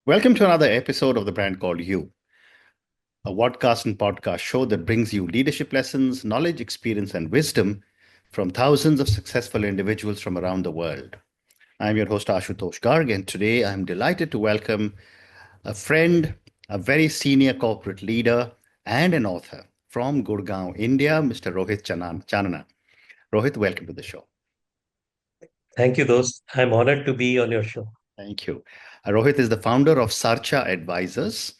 Welcome to another episode of The Brand Called You, a podcast and podcast show that brings you leadership lessons, knowledge, experience, and wisdom from thousands of successful individuals from around the world. I'm your host, Ashutosh Garg, and today I'm delighted to welcome a friend, a very senior corporate leader, and an author from Gurgaon, India, Mr. Rohit Chanana. Rohit, welcome to the show. Thank you, Dost. I'm honored to be on your show. Thank you. Rohit is the founder of Sarcha Advisors,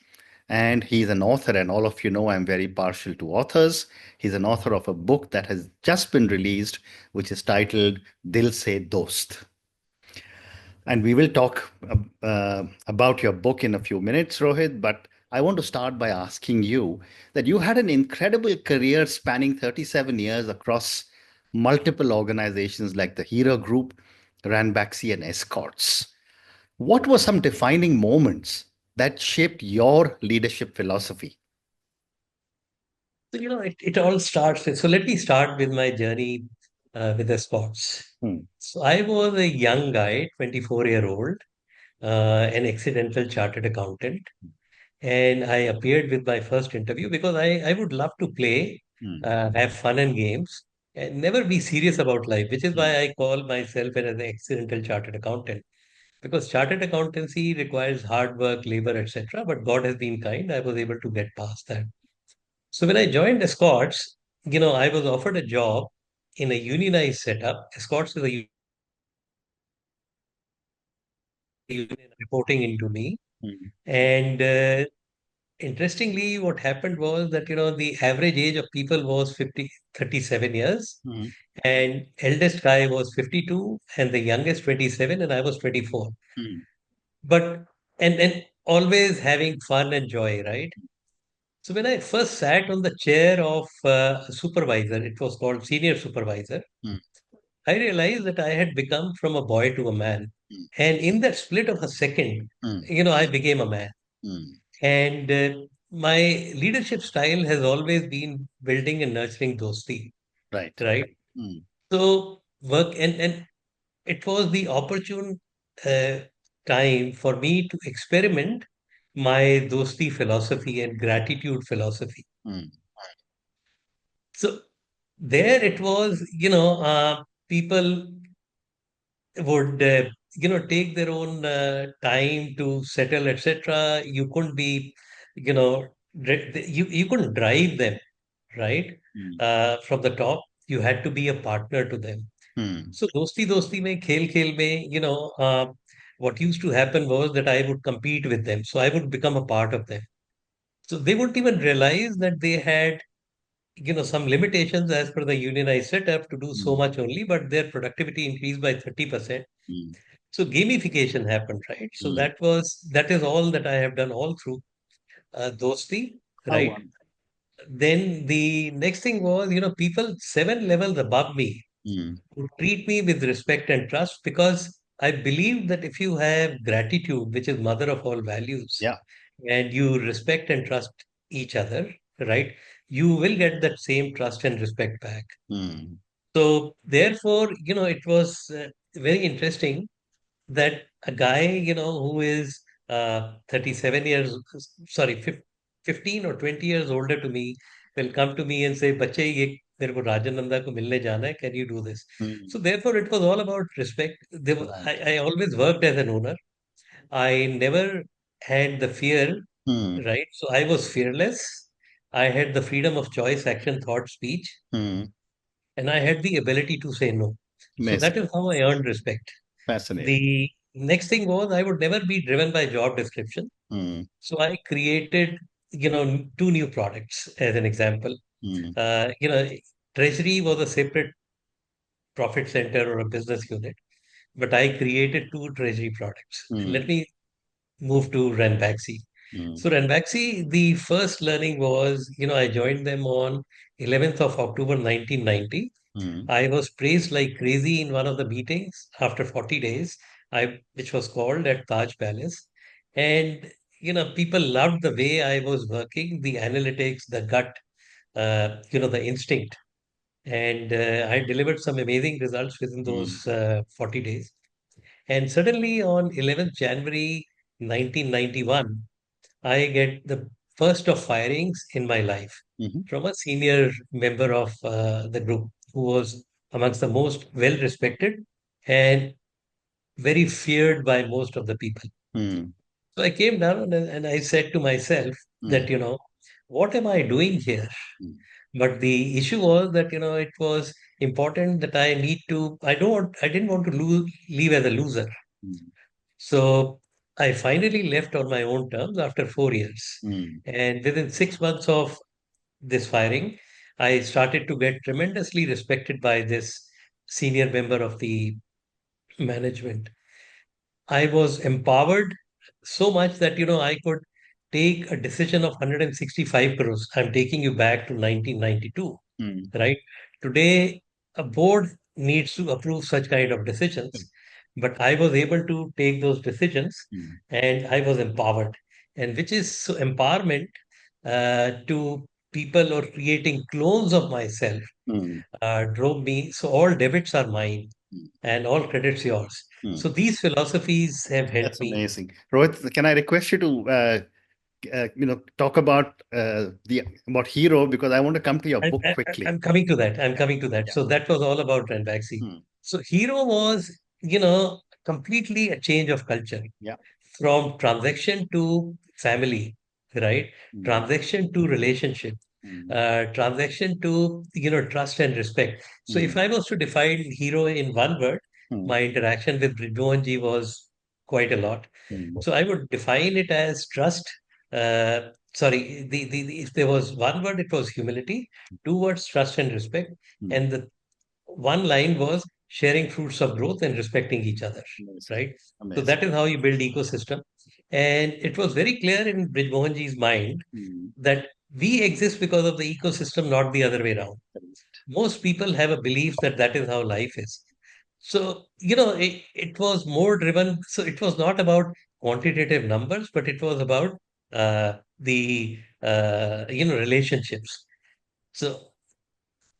and he's an author. And all of you know I'm very partial to authors. He's an author of a book that has just been released, which is titled Dil Se Dost. And we will talk about your book in a few minutes, Rohit. But I want to start by asking you that you had an incredible career spanning 37 years across multiple organizations like the Hero Group, Ranbaxy, and Escorts. What were some defining moments that shaped your leadership philosophy? So it all starts with, so let me start with my journey with the sports. Hmm. So I was a young guy, 24-year-old, an accidental chartered accountant, and I appeared with my first interview because I would love to play, Hmm. have fun and games, and never be serious about life, which is Hmm. why I call myself an accidental chartered accountant. Because chartered accountancy requires hard work, labor, etc. But God has been kind, I was able to get past that. So when I joined Escorts, I was offered a job in a unionized setup. Escorts is a union reporting into me. Hmm. And interestingly, what happened was that, the average age of people was 37 years, Hmm. and eldest guy was 52, and the youngest 27, and I was 24. Hmm. But, and always having fun and joy, right? So when I first sat on the chair of a supervisor, it was called senior supervisor, Hmm. I realized that I had become from a boy to a man. And in that split of a second, Hmm. I became a man. Hmm. And my leadership style has always been building and nurturing dosti, Right. right? Hmm. So work and it was the opportune uh, time for me to experiment my dosti philosophy and gratitude philosophy. Hmm. So there it was, people would take their own time to settle, etc. You couldn't be, you couldn't drive them, right? Hmm. From the top, you had to be a partner to them. Hmm. So dosti mein, khel mein, what used to happen was that I would compete with them, so I would become a part of them. So they wouldn't even realize that they had some limitations as per the unionized setup to do so Hmm. much only, but their productivity increased by 30%. Hmm. So gamification happened, right? So Hmm. that is all that I have done all through Dosti, How right? one? Then the next thing was, people 7 levels above me Hmm. would treat me with respect and trust because I believe that if you have gratitude, which is mother of all values, Yeah. and you respect and trust each other, right? You will get that same trust and respect back. Hmm. So therefore, it was very interesting that a guy, who is 37 years, sorry, 15 or 20 years older to me, will come to me and say, "Bache, ye मेरे को राजनंदा को मिलने जाना है. Can you do this?" Hmm. So therefore, it was all about respect. Right. I always worked as an owner. I never had the fear, Hmm. right? So I was fearless. I had the freedom of choice, action, thought, speech, Hmm. and I had the ability to say no. So Amazing. that is how I earned respect. Fascinating. The next thing was I would never be driven by job description. Hmm. So I created, two new products as an example. Hmm. Uh, you know, Treasury was a separate profit center or a business unit, but I created two treasury products. Let Hmm. me move to Ranbaxy. Hmm. So Ranbaxy, the first learning was, I joined them on 11th of October 1990. Hmm. I was praised like crazy in one of the meetings after 40 days, which was called at Taj Palace. And, people loved the way I was working, the analytics, the gut, the instinct. And I delivered some amazing results within Hmm. those 40 days. And suddenly on 11th January, 1991, I get the first of firings in my life Mm-hmm. from a senior member of the group who was amongst the most well respected and very feared by most of the people. Mm, So I came down and I said to myself mm, that, what am I doing here? mm, But the issue was that, it was important that I didn't want to leave as a loser. mm, So I finally left on my own terms after 4 years. mm, And within 6 months of this firing, I started to get tremendously respected by this senior member of the management. I was empowered so much that, I could take a decision of 165 crores. I'm taking you back to 1992, mm, right? Today, a board needs to approve such kind of decisions, correct. but I was able to take those decisions Mm, and I was empowered. And which is so empowerment to people or creating clones of myself mm, drove me. So all debits are mine mm, and all credits yours. mm. So these philosophies have helped That's me. amazing. Rohit, can I request you to talk about the about Hero, because I want to come to your book quickly. I'm coming to that. I'm Yeah, coming to that. yeah. So that was all about Ranbaxy. Mm, So Hero was, completely a change of culture yeah. from transaction to family, right? Mm, Transaction to relationship, mm, transaction to, trust and respect. So if mm, I was to define Hero in one word, mm, my interaction with Bridmohanji was quite a lot. mm, So I would define it as trust. Sorry, if there was one word, it was humility. Two words, trust and respect. mm. And the one line was sharing fruits of growth and respecting each other, Amazing. right? So Amazing. that is how you build ecosystem. And it was very clear in Brij Mohanji's mind Mm, that we exist because of the ecosystem, not the other way around. correct. Most people have a belief that that is how life is. So, it was more driven. So it was not about quantitative numbers, but it was about relationships. So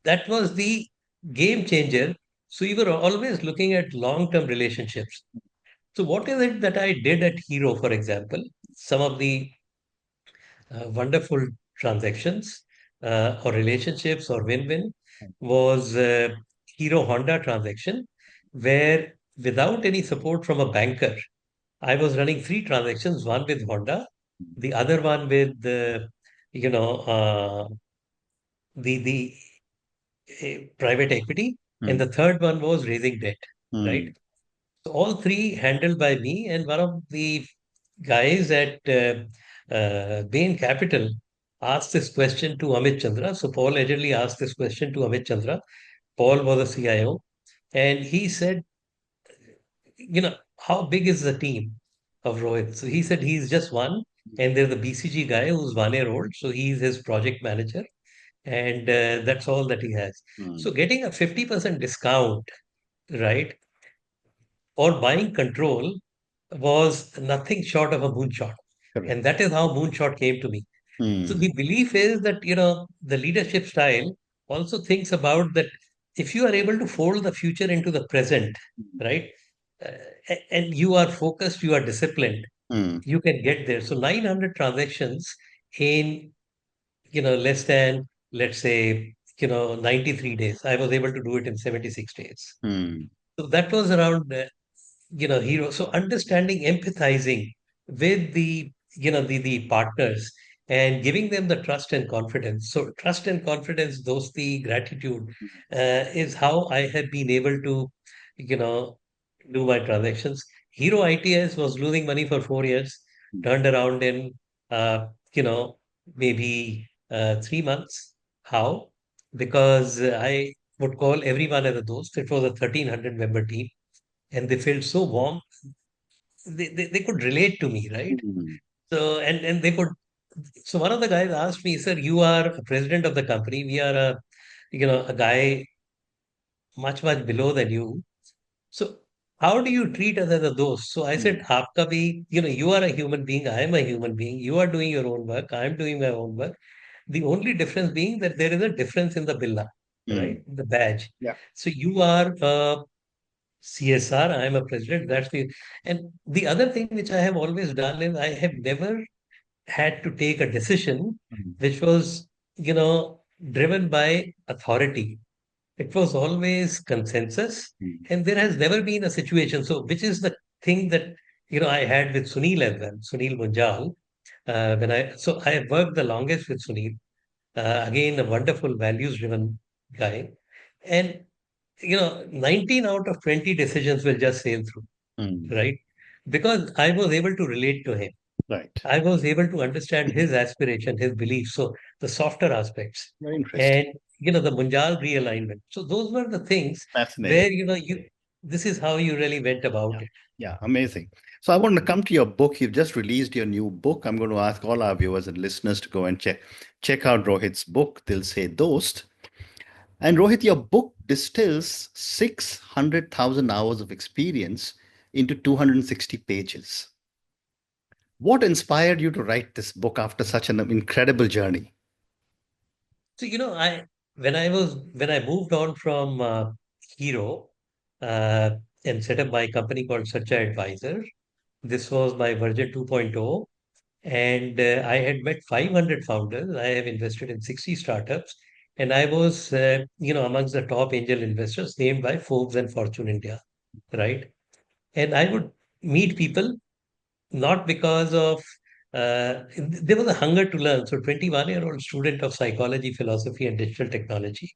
that was the game changer. So you were always looking at long-term relationships. So what is it that I did at Hero, for example? Some of the wonderful transactions or relationships or win-win was Hero Honda transaction, where without any support from a banker, I was running three transactions, one with Honda, the other one with you know the private equity, and the Mm, third one was raising debt, right? mm, So all three handled by me, and one of the guys at Bain Capital asked this question to Amit Chandra. So Paul allegedly asked this question to Amit Chandra. Paul was a CIO, and he said, how big is the team of Rohit? So he said he's just one, and there's the BCG guy who's 1 year old, so he's his project manager, and that's all that he has. So mm. getting a 50% discount, right, or buying control was nothing short of a moonshot. Correct. And that is how moonshot came to me. So Mm, the belief is that, the leadership style also thinks about that if you are able to fold the future into the present, right? Uh, and you are focused, you are disciplined, mm, you can get there. So 900 transactions in, less than, let's say, 93 days. I was able to do it in 76 days. mm, So that was around hero. So understanding, empathizing with the partners and giving them the trust and confidence. So trust and confidence, those the gratitude is how I have been able to you know do my transactions. Hero ITS was losing money for 4 years, mm, turned around in uh, you know maybe 3 months. How? Because I would call everyone as a dost. It was a 1,300 member team, and they felt so warm. They could relate to me, right? mm, So and they could. So one of the guys asked me, "Sir, you are a president of the company. We are a guy much below than you. So how do you treat us as a dost?" So I said, mm, "Aapka bhi, you are a human being. I am a human being. You are doing your own work. I am doing my own work. The only difference being that there is a difference in the billa, mm. right? The badge. Yeah. So you are CSR, I am a president. And the other thing which I have always done is I have never had to take a decision Mm, which was, driven by authority. It was always consensus, mm, and there has never been a situation. So, which is the thing that I had with Sunil as well, Sunil Munjal. I have worked the longest with Sunil. Again, a wonderful values-driven guy, and 19 out of 20 decisions will just sail through, mm. right? Because I was able to relate to him. Right. I was able to understand his aspiration, his beliefs, so the softer aspects, Very interesting. and the Munjal realignment. So those were the things Fascinating. where this is how you really went about Yeah. it. Yeah, amazing. So I want to come to your book. You've just released your new book. I'm going to ask all our viewers and listeners to go and check out Rohit's book, Dil Se Dost. And Rohit, your book distills 600,000 hours of experience into 260 pages. What inspired you to write this book after such an incredible journey? So when I moved on from Hero uh, and set up my company called Sacha Advisor, this was my version 2.0. And I had met 500 founders. I have invested in 60 startups. And I was, amongst the top angel investors named by Forbes and Fortune India, right? And I would meet people not because of, there was a hunger to learn. So 21-year-old student of psychology, philosophy, and digital technology.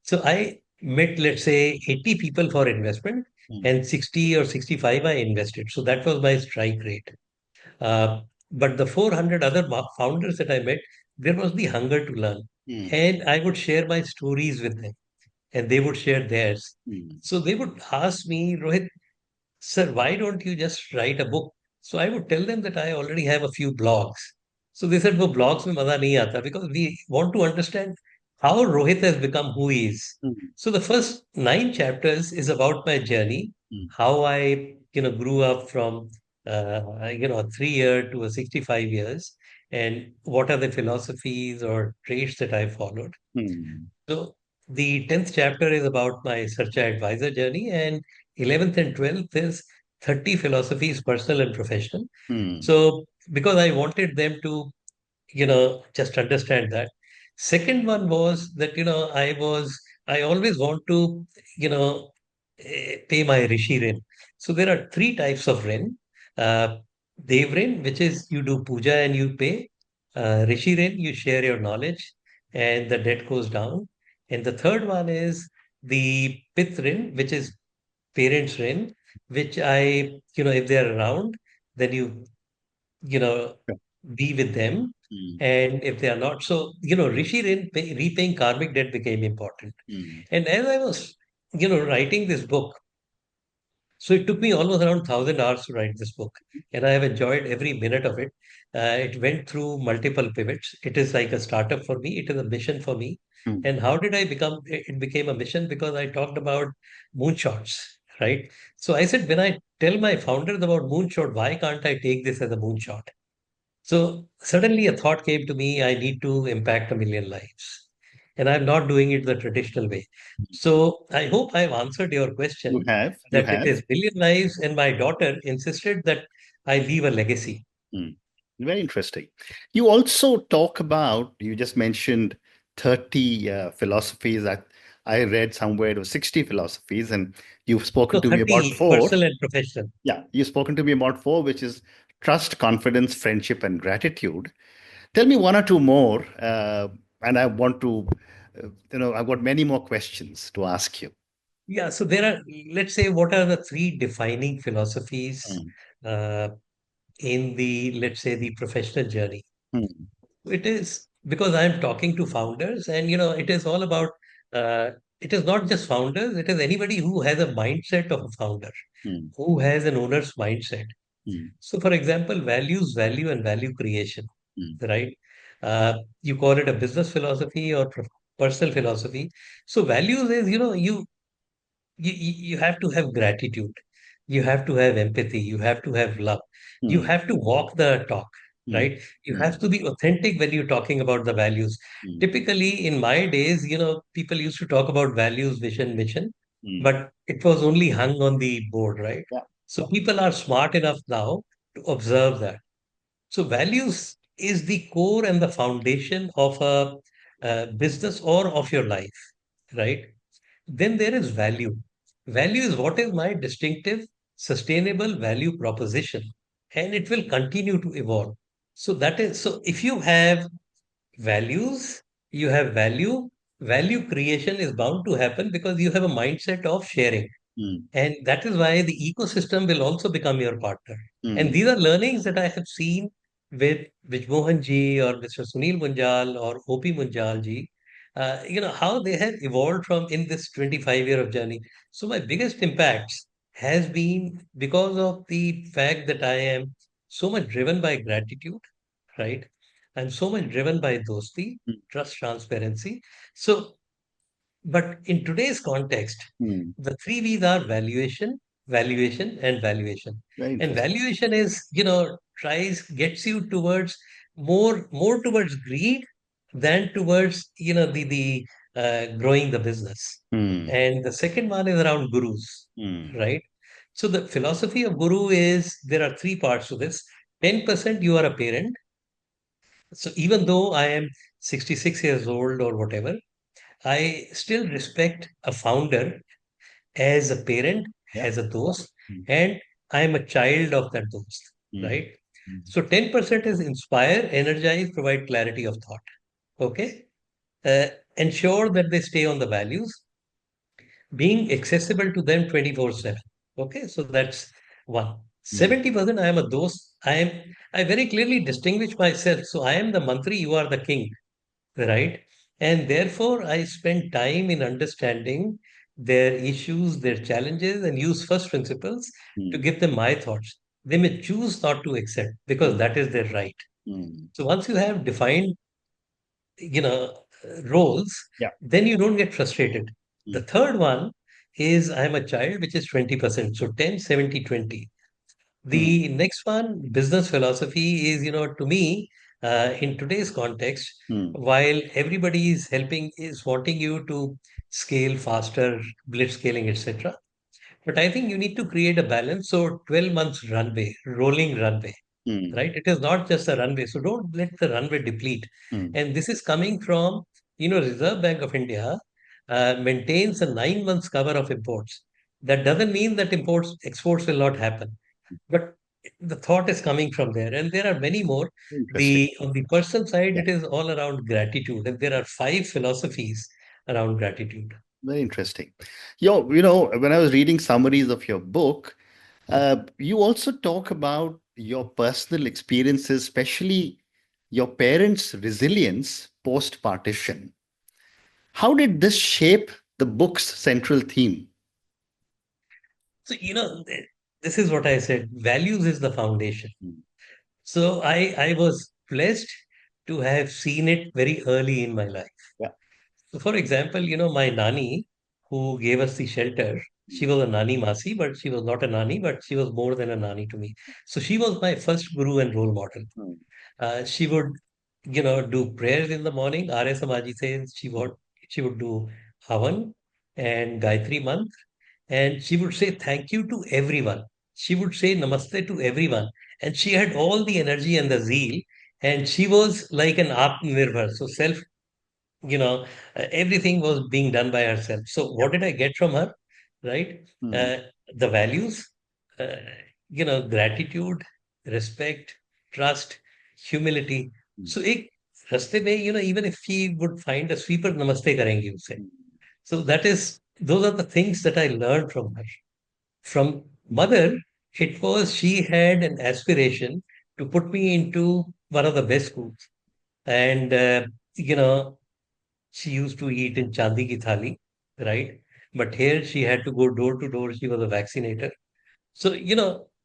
So I met, let's say, 80 people for investment Mm, and 60 or 65 I invested. So that was my strike rate. Uh, but the 400 other founders that I met, there was the hunger to learn. mm, And I would share my stories with them, and they would share theirs. mm, So they would ask me, Rohit, sir, why don't you just write a book? So I would tell them that I already have a few blogs. So they said, वो blogs में मजा नहीं आता, because we want to understand how Rohit has become who he is. mm, So the first 9 chapters is about my journey, mm, how I grew up from 3 year to a 65 years, and what are the philosophies or traits that I followed. mm, So the 10th chapter is about my Searcher advisor journey, and 11th and 12th is 30 philosophies, personal and professional. mm, So because I wanted them to, just understand that. Second one was that, I always want to, pay my Rishi Rin. So there are three types of Rin. Uh, Dev Rin, which is you do puja and you pay. Rishi Rin, you share your knowledge and the debt goes down. And the third one is the Pith Rin, which is parents Rin, which if they're around, then you know, sure, be with them. mm, And if they are not, so, Rishi repaying karmic debt became important. mm, And as I was, writing this book, so it took me almost around 1,000 hours to write this book. And I have enjoyed every minute of it. It went through multiple pivots. It is like a startup for me. It is a mission for me. mm, And how did I become, it became a mission because I talked about moonshots, right? So I said, when I tell my founders about moonshot, why can't I take this as a moonshot? So suddenly a thought came to me, I need to impact a million lives. And I'm not doing it the traditional way. So I hope I've answered your you question have, you that it have. is billion lives, and my daughter insisted that I leave a legacy. Mm. Very interesting. You also talk about, you just mentioned 30 philosophies. I read somewhere it was 60 philosophies, and you've spoken So to me about 30 four. personal and professional. Yeah, you've spoken to me about four, which is trust, confidence, friendship, and gratitude. Tell me one or two more, and I want to, I've got many more questions to ask you. Yeah, so there are, let's say, what are the three defining philosophies Mm, uh, in the, let's say, the professional journey? mm, It is because I'm talking to founders, and it is all about. Uh, it is not just founders; it is anybody who has a mindset of a founder, mm, who has an owner's mindset. mm, So, for example, values, value, and value creation, mm, right? You call it a business philosophy or personal philosophy. So, values is you have to have gratitude, you have to have empathy, you have to have love, you mm, have to walk the talk, mm, right? You mm, have to be authentic when you're talking about the values. mm, Typically in my days, people used to talk about values, vision, mission. Mm. but it was only hung on the board, right? Yeah. So people are smart enough now to observe that. So values is the core and the foundation of a business or of your life, right? Then there is value. Value is what is my distinctive, sustainable value proposition, and it will continue to evolve. So that is so if you have values, you have value, value creation is bound to happen because you have a mindset of sharing. Mm. And that is why the ecosystem will also become your partner. And Mm. these are learnings that I have seen with Mohan ji or Mr. Sunil Munjal or OP Munjal ji, how they have evolved from in this 25-year of journey. So my biggest impacts has been because of the fact that I am so much driven by gratitude, right? I'm so much driven by dosti, Mm. trust, transparency. So but in today's context, Mm. the three V's are valuation, valuation, and valuation. Very And interesting. valuation is, gets you towards more towards greed than towards, growing the business. Mm. And the second one is around gurus, Mm. right? So the philosophy of guru is there are three parts to this. 10% you are a parent. So even though I am 66 years old or whatever, I still respect a founder as a parent, Yeah. as a dost, Mm. and I am a child of that dost, Mm. right? Mm. So 10% is inspire, energize, provide clarity of thought. Okay. Uh, Ensure that they stay on the values, being accessible to them 24/7. Okay. So that's one. Mm. 70% I am a dost. I very clearly distinguish myself. So I am the mantri, you are the king, right? And therefore, I spend time in understanding their issues, their challenges, and use first principles to Mm. give them my thoughts. They may choose not to accept because Mm. that is their right. Mm. So once you have defined, roles, Yeah. then you don't get frustrated. The Mm. third one is I'm a child, which is 20%. So 10, 70, 20. Mm. The next one, business philosophy, is, to me, in today's context, Mm. while everybody is helping, is wanting you to scale faster, blitz scaling, etc. But I think you need to create a balance. So 12 months runway, rolling runway, Mm. right? It is not just a runway. So don't let the runway deplete. Mm. And this is coming from, Reserve Bank of India maintains a 9 months cover of imports. That doesn't mean that exports will not happen, but the thought is coming from there, and there are many more. Interesting. The On the person side, Yeah. it is all around gratitude, and there are five philosophies around gratitude. Very interesting. When I was reading summaries of your book, you also talk about your personal experiences, especially your parents' resilience post-partition. How did this shape the book's central theme? So this is what I said. Values is the foundation. Mm. So I was blessed to have seen it very early in my life. Yeah. So, for example, my nani who gave us the shelter, she was a nani masi, but she was not a nani, but she was more than a nani to me. So she was my first guru and role model. Mm. She would, do prayers in the morning. Arya Samaji says she would do Havan and Gayatri month, and she would say thank you to everyone. She would say namaste to everyone, and she had all the energy and the zeal, and she was like an Atmanirbhar, so everything was being done by herself. So Yeah. what did I get from her? Right, Mm. uh, the values, uh, gratitude, respect, trust, humility. Mm. So एक रास्ते में even if she would find a sweeper, namaste करेंगी उसे. Mm. So those are the things that I learned from her. From mother, it was she had an aspiration to put me into one of the best schools. And, you know, she used to eat in Chandi ki thali, right? But here she had to go door to door. She was a vaccinator. So,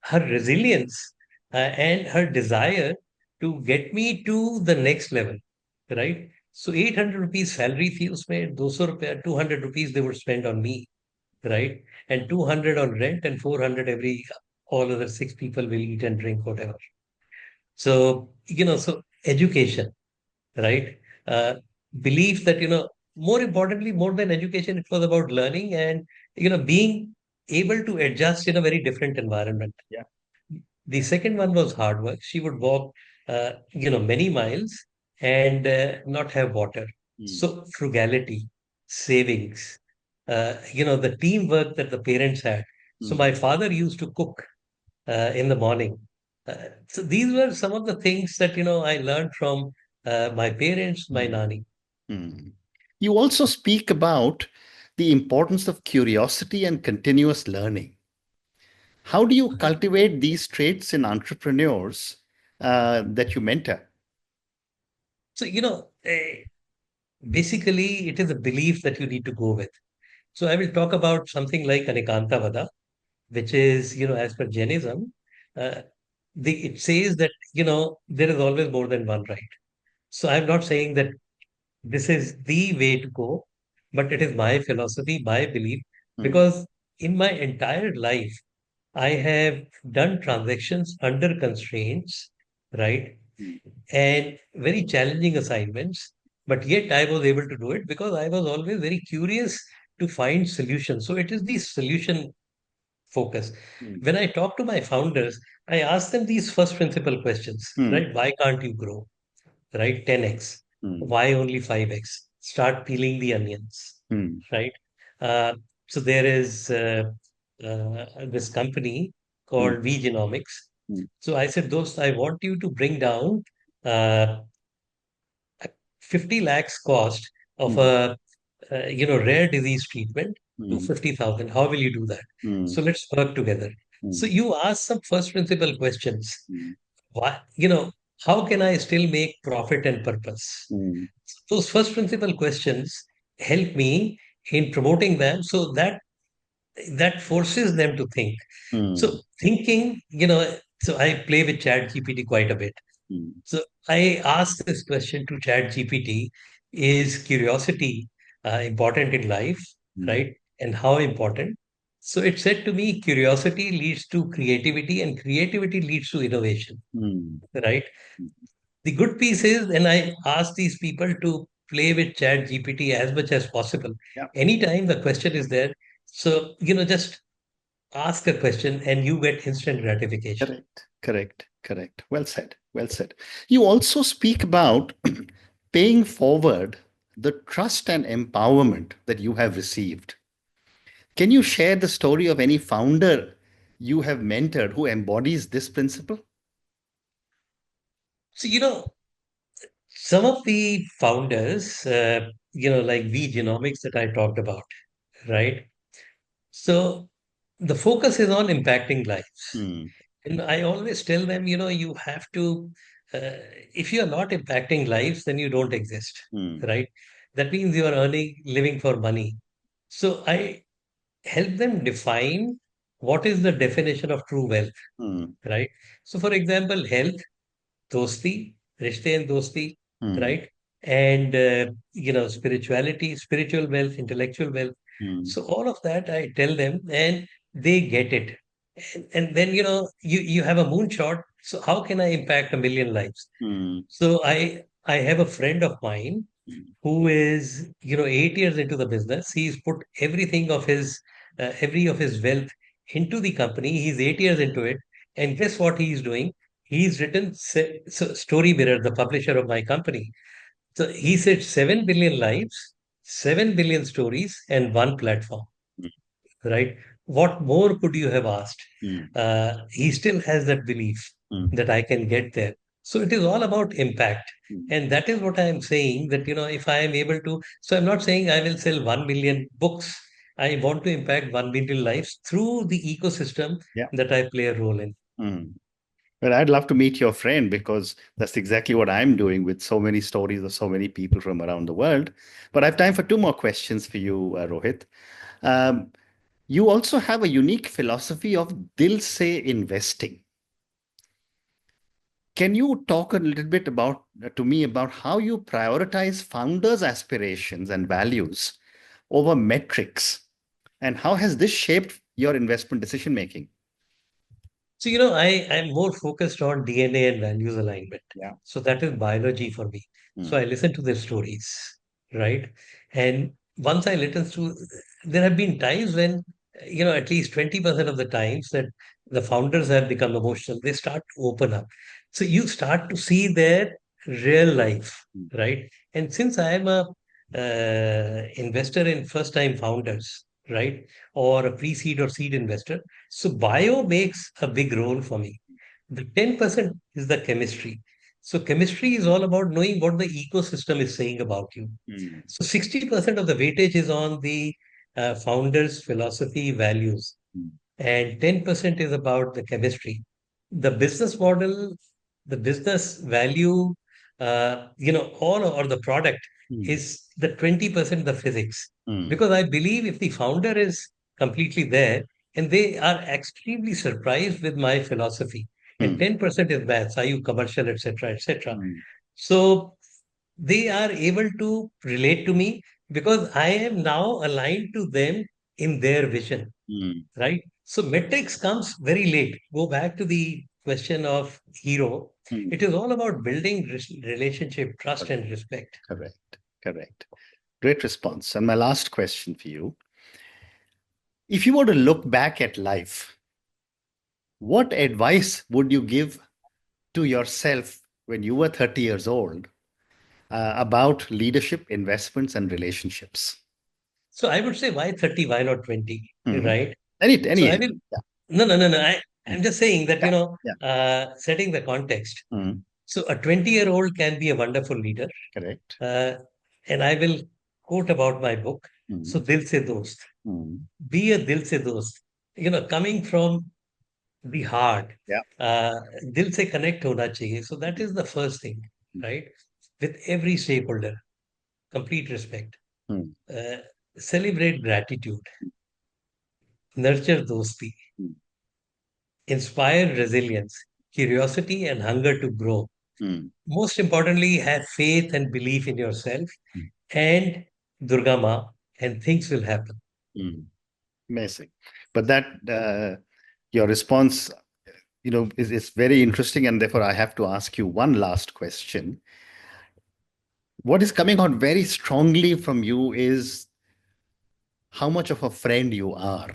her resilience and her desire to get me to the next level, right? So 800 rupees salary thi usme, 200 rupees, 200 rupees they would spend on me, right? And 200 on rent and 400 all other six people will eat and drink, whatever. So education, right? Uh, Belief that, more importantly, more than education, it was about learning and being able to adjust in a very different environment. Yeah. The second one was hard work. She would walk, many miles and not have water. Mm. So frugality, savings, the teamwork that the parents had. So Mm. my father used to cook in the morning. So these were some of the things that I learned from my parents, my Mm. nani. Mm. You also speak about the importance of curiosity and continuous learning. How do you cultivate these traits in entrepreneurs that you mentor? So basically, it is a belief that you need to go with. So I will talk about something like Anikantavada, which is, as per Jainism, uh, it says that, there is always more than one right. So I'm not saying that this is the way to go, but it is my philosophy, my belief, Mm. because in my entire life, I have done transactions under constraints, right? Mm. And very challenging assignments, but yet I was able to do it because I was always very curious to find solutions. So it is the solution focus. Mm. When I talk to my founders, I ask them these first principle questions, Mm. right? Why can't you grow, right? 10x. Mm. Why only 5x? Start peeling the onions, Mm. right? Uh, so there is this company Mm. called V Genomics. Mm. So I said, Dost, I want you to bring down uh, 50 lakhs cost of Mm. a rare disease treatment to Mm. 50,000. How will you do that? Mm. So let's work together. So Mm. you ask some first principle questions. Mm. Why, how can I still make profit and purpose? Mm. Those first principle questions help me in promoting them so that forces them to think. Mm. So thinking, so I play with Chat GPT quite a bit. Mm. So I asked this question to Chat GPT: Is curiosity important in life, Mm. right? And how important? So it said to me, curiosity leads to creativity, and creativity leads to innovation, Mm. right? The good piece is, and I ask these people to play with Chat GPT as much as possible. Yeah. Anytime the question is there, so just ask a question and you get instant gratification. Correct. Correct. Correct. Well said. Well said. You also speak about paying forward the trust and empowerment that you have received. Can you share the story of any founder you have mentored who embodies this principle? So, some of the founders, like V Genomics that I talked about, right? So the focus is on impacting lives. Hmm. And I always tell them, you have to, if you are not impacting lives, then you don't exist, Hmm. right? That means you are living for money. So I help them define what is the definition of true wealth, Hmm. right? So, for example, health, dosti, rishte and dosti, Hmm. right? And, spirituality, spiritual wealth, intellectual wealth. Hmm. So, all of that I tell them and they get it. And then, you have a moonshot. So, how can I impact a million lives? Hmm. So, I have a friend of mine who is 8 years into the business. He's put every of his wealth into the company. He's 8 years into it, and guess what he's doing? He's written Story Mirror, the publisher of my company. So he said 7 billion lives, 7 billion stories, and one platform, right? What more could you have asked? Hmm. He still has that belief Hmm. that I can get there. So it is all about impact. Hmm. And that is what I am saying that, if I am able to, so I'm not saying I will sell 1 million books. I want to impact 1 million lives through the ecosystem Yeah. that I play a role in. Hmm. Well, I'd love to meet your friend because that's exactly what I'm doing with so many stories of so many people from around the world. But I have time for two more questions for you, Rohit. Um, you also have a unique philosophy of dil se investing. Can you talk a little bit about to me about how you prioritize founders' aspirations and values over metrics, and how has this shaped your investment decision making? So, I'm more focused on DNA and values alignment. Yeah. So that is biology for me. So Mm. I listen to their stories, right? And once I listen to, there have been times when, at least 20% of the times that the founders have become emotional, they start to open up. So you start to see their real life, mm, right? And since I am a investor in first time founders, right? Or a pre-seed or seed investor, so bio makes a big role for me. The 10% is the chemistry. So chemistry is all about knowing what the ecosystem is saying about you. mm, So 60% of the weightage is on the founder's philosophy values, mm, and 10% is about the chemistry. The business model, the business value, all or the product mm, is the 20% the physics. mm, Because I believe if the founder is completely there and they are extremely surprised with my philosophy, and mm, 10% is maths, are you commercial, etc., etc. mm, So they are able to relate to me because I am now aligned to them in their vision, mm, right? So metrics comes very late. Go back to the question of hero. mm. It is all about building relationship, trust, Correct, and respect. correct, correct. Great response. And my last question for you. If you were to look back at life, what advice would you give to yourself when you were 30 years old about leadership, investments, and relationships? So I would say why 30, why not 20, Hmm. right? Any So I age. will, Yeah. no, no, no, no. Mm. I'm just saying that, Yeah. Yeah. setting the context. Mm. So a 20-year-old can be a wonderful leader. Correct. Uh, and I will quote about my book. So Mm. Dil Se Dost. Mm. Be a Dil Se Dost. Coming from the heart, Yeah. uh, Dil Se connect hona chahiye. So that is the first thing, Mm. right? With every stakeholder, complete respect. Mm. Uh, Celebrate gratitude, nurture dosti, Mm. inspire resilience, curiosity, and hunger to grow. Mm. Most importantly, have faith and belief in yourself Mm. and Durga Ma, and things will happen. Mm. Amazing. But that your response, is very interesting, and therefore I have to ask you one last question. What is coming out very strongly from you is how much of a friend you are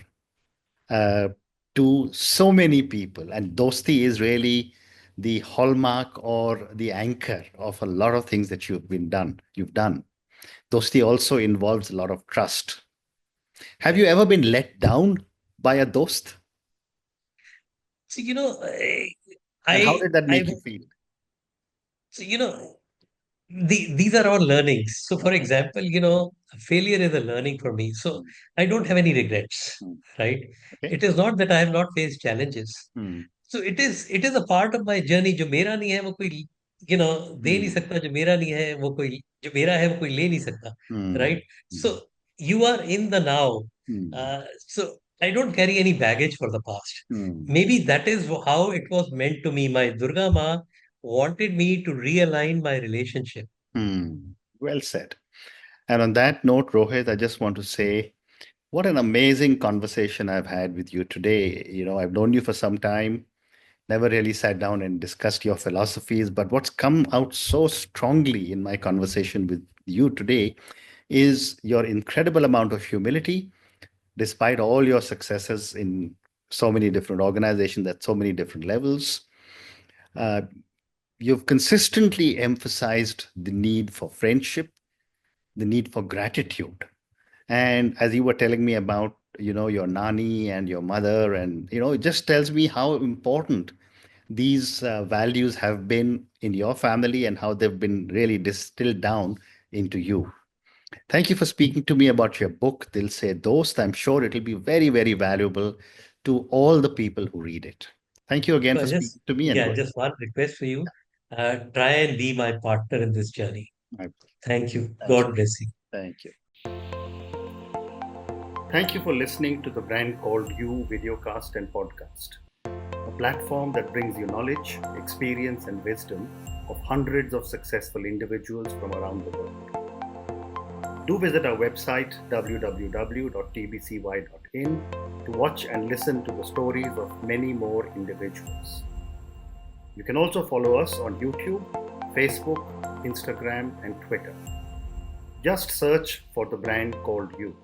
uh, to so many people. And Dosti is really the hallmark or the anchor of a lot of things that you've done. Dosti also involves a lot of trust. Have you ever been let down by a dost? So, And how did that I, make you feel? so, these are all learnings. So, for example, failure is a learning for me. So, Mm, I don't have any regrets, mm, right? okay. It is not that I have not faced challenges. Mm, So it is a part of my journey. जो मेरा नहीं है वो कोई दे नहीं mm, सकता, जो मेरा नहीं है वो कोई जो मेरा है वो कोई ले नहीं सकता, mm, right? So you are in the now. mm, So I don't carry any baggage for the past. mm, Maybe that is how it was meant to me. My Durga Ma wanted me to realign my relationship. mm. Well said. And on that note, Rohit, I just want to say what an amazing conversation I've had with you today. I've known you for some time, never really sat down and discussed your philosophies, but what's come out so strongly in my conversation with you today is your incredible amount of humility, despite all your successes in so many different organizations at so many different levels. Uh, you've consistently emphasized the need for friendship, the need for gratitude. And as you were telling me about, your nani and your mother, and, it just tells me how important these values have been in your family and how they've been really distilled down into you. Thank you for speaking to me about your book, Dil Se Dost. I'm sure it'll be very, very valuable to all the people who read it. Thank you again So for I just speaking to me and yeah, good. just one request for you. Try and be my partner in this journey. Thank you. Thank you. God bless you. Thank you. Thank you for listening to the brand called You Videocast and Podcast, a platform that brings you knowledge, experience, and wisdom of hundreds of successful individuals from around the world. Do visit our website www.tbcy.in to watch and listen to the stories of many more individuals. You can also follow us on YouTube, Facebook, Instagram, and Twitter. Just search for the brand called you.